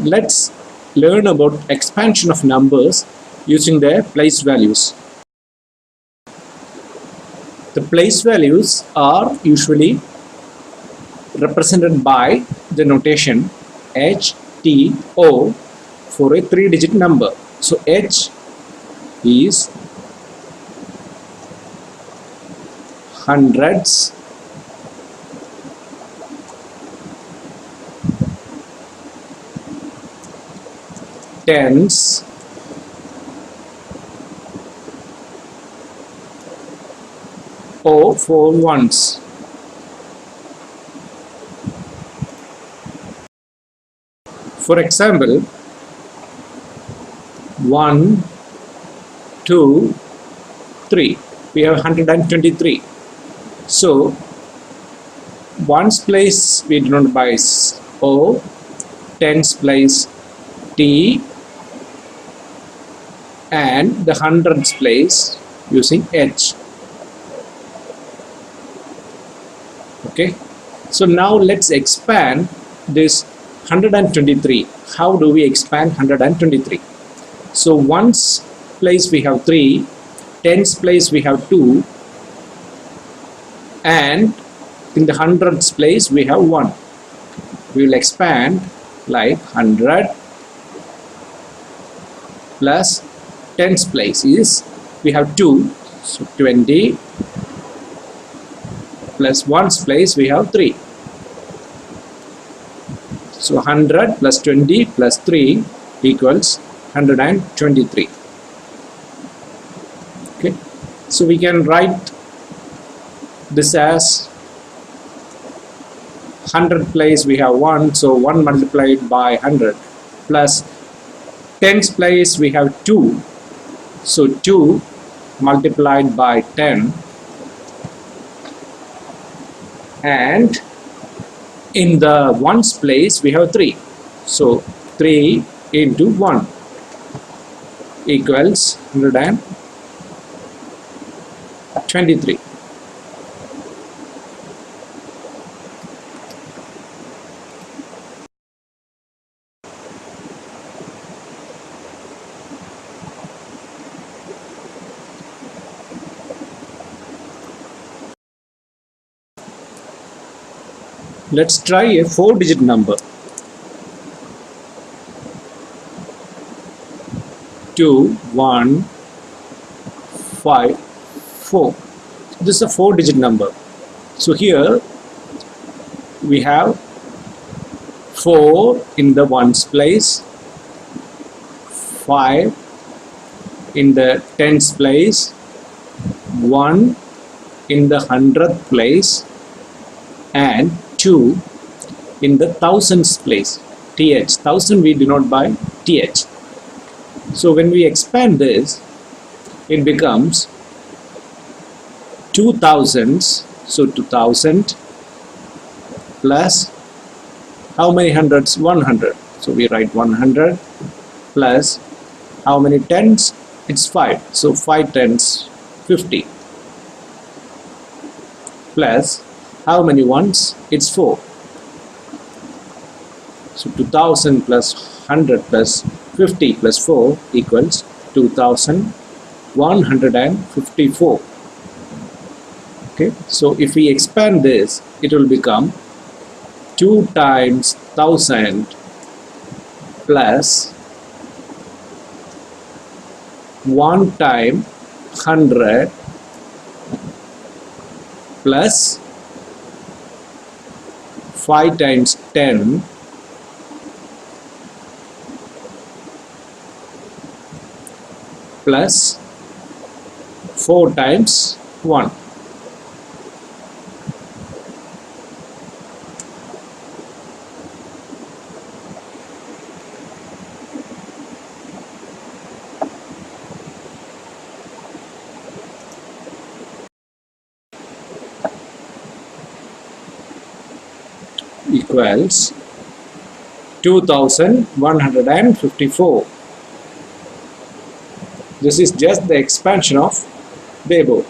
Let's learn about expansion of numbers using their place values. The place values are usually represented by the notation H, T, O for a 3-digit number. So H is hundreds, tens, O for ones. For example, 1, 2, 3. We have 123. So, ones place we denote by O, tens place T, and the hundreds place using H. Okay, so now let's expand this 123. How do we expand 123? So ones place we have 3, tens place we have 2, and in the hundreds place we have 1. We will expand like 100 plus tens place is we have 2, so 20, plus ones place we have 3. So 100 plus 20 plus 3 equals 123. Okay, so we can write this as 100 place we have 1, so 1 multiplied by 100, plus tens place we have 2, so 2 multiplied by 10, and in the ones place we have 3, so 3 into 1 equals 123. Let's try a 4-digit number. 2, 1, 5, 4. This is a 4-digit number. So here we have 4 in the ones place, 5 in the tens place, 1 in the hundredth place, and 2 in the thousands place, th. Thousand we denote by th. So when we expand this, it becomes 2000s. So 2000 plus how many hundreds? 100. So we write 100 plus how many tens? It's 5. So 5 tens, 50. Plus how many ones? It's 4. So 2000 plus 100 plus 50 plus 4 equals 2154. Okay, so if we expand this, it will become 2 times 1000 plus 1 time 100 plus 5 times 10 plus 4 times 1. Equals 2154. This is just the expansion of the above.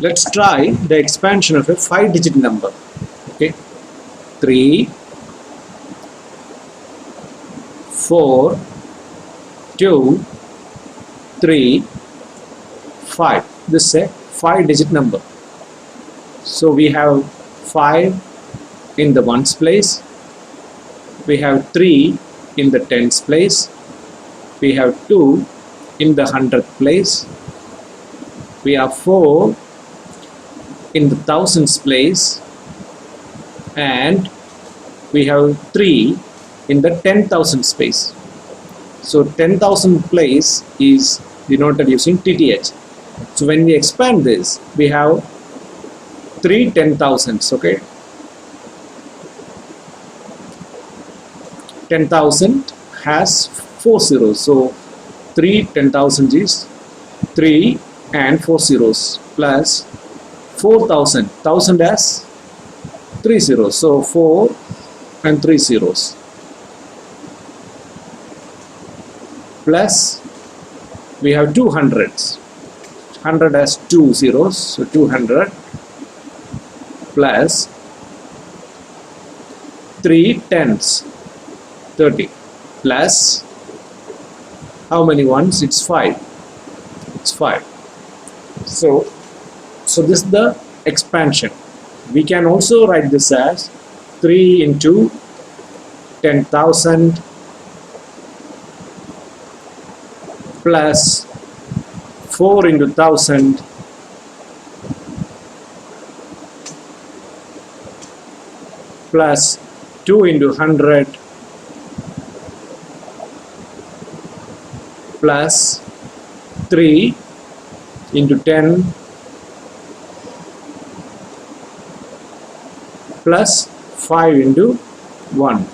Let's try the expansion of a 5-digit number. Okay, 3, 4, 2, 3, 5. This is a 5-digit number. So we have 5 in the ones place, we have 3 in the tens place, we have 2 in the hundredth place, we have 4 in the thousands place, and we have 3 in the 10,000 space. So 10,000 place is denoted using TTH. So when we expand this, we have 3 10,000s. Okay, 10,000 has 4 zeros, so 3 10,000 is 3 and 4 zeros, plus 4,000, 1000 has 3 zeros, so 4 and 3 zeros, plus we have 200s, 100 has 2 zeros, so 200, plus 3 tens, 30, plus how many ones? It's 5. It's 5. So this is the expansion. We can also write this as 3 into 10,000 plus 4 into 1000 plus 2 into 100 plus 3 into 10 plus 5 into 1.